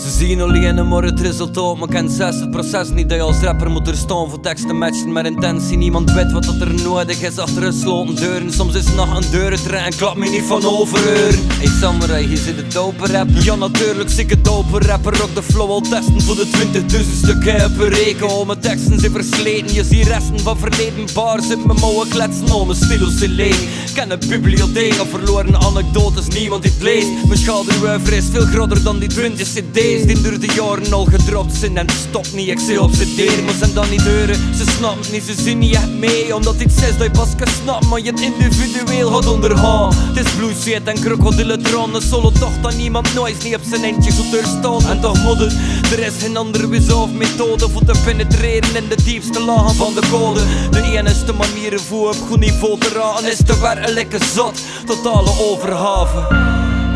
Ze zien alleen maar het resultaat, maar kent zelfs het proces niet dat je als rapper moet er staan voor teksten matchen met intentie. Niemand weet wat er nodig is achter een sloten deuren. Soms is nog een deur het en klap me niet van overheuren. Hey Samurai, je zit het dope rap. Ja natuurlijk, zie ik het dope rapper. Rock de flow al testen voor de 20.000ste keer per reken. Al mijn teksten zijn versleten, je ziet resten van verleden bars in mijn mouwen kletsen. Al mijn stilos zijn leeg. Ken een bibliotheek of verloren anekdotes, niemand die het leest. Mijn schouderwuiver is veel groter dan die 20 cd's die door de jaren al gedropt zijn. En het stopt niet, ik zie obsederen, maar ze dan niet deuren. Ze snappen het niet, ze zien niet echt mee, omdat iets is dat je pas kan snappen, maar je het individueel gaat ondergaan. Het is bloed, zweet en krokodillentranen, solo toch dat niemand nooit niet op zijn eentje goed doorstaan. En toch moet het, er is geen andere wijze of methode voor te penetreren in de diepste lagen van de code. De enige manier voor op goed niveau te raken is te werkelijke zot, totale overgave.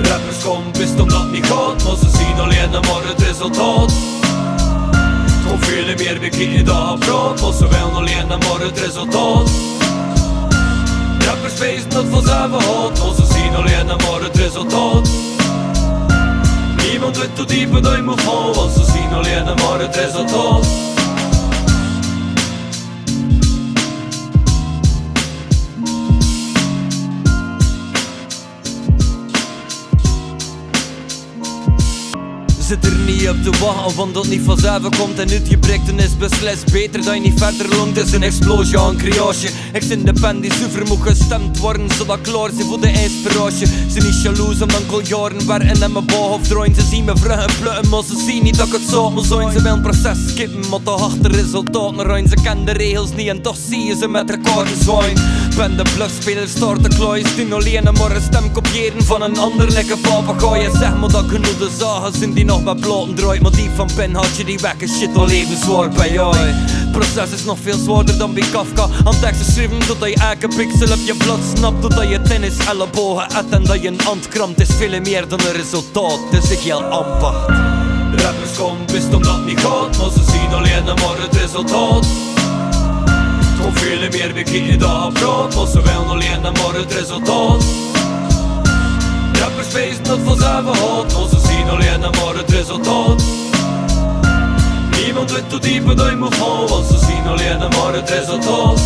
Rappers komen best omdat het niet gaat, maar ze zien alleen maar het resultaat. Toch veel meer bekijken dan praat, maar ze willen alleen maar het resultaat. Rappers wezen dat vanzelf haat, maar ze zien alleen maar het resultaat. Niemand weet hoe dieper dat je moet gaan, want ze zien alleen maar het resultaat. Zit er niet op te wachten, want dat niet vanzelf komt en uitgebrekt, dan is beslist beter dat je niet verder longt. Het is een explosie, een creatie. Ik zit de pen die zuiver moet gestemd worden, zodat klaar zijn voor de inspiratie. Ze niet jaloers omdat ik al jaren werken en mijn bovenhoofd draaien. Ze zien me vruchten plukken, maar ze zien niet dat ik het zo moet zijn. Ze willen proces skippen, maar toch achter resultaten ruim. Ze kennen de regels niet en toch zie je ze met recorden zwaaien. Ben de bluffspeler, start de klooi, die alleen maar een stem kopiëren van een ander lekker papegaaien. Zeg maar dat genoeg de zagen zijn die nog met platen draait, maar die van pen had je die wekke shit al even zwaar bij jou. Het proces is nog veel zwaarder dan bij Kafka. Aan teksten schrijven totdat je elke pixel op je blad snapt, totdat je tennis ellebogen et en dat je een hand kramt. Het is veel meer dan een resultaat, het is echt heel ambacht. Rappers komen best omdat het niet gaat, maar ze zien alleen maar het resultaat. Toch veel meer bekijken dan praat, maar ze willen alleen maar het resultaat. Rappers wezen dat vanzelf haat, maar ze zien alleen maar het resultaat. Niemand weet hoe dieper dat je moet gaan, want ze zien alleen maar het resultaat.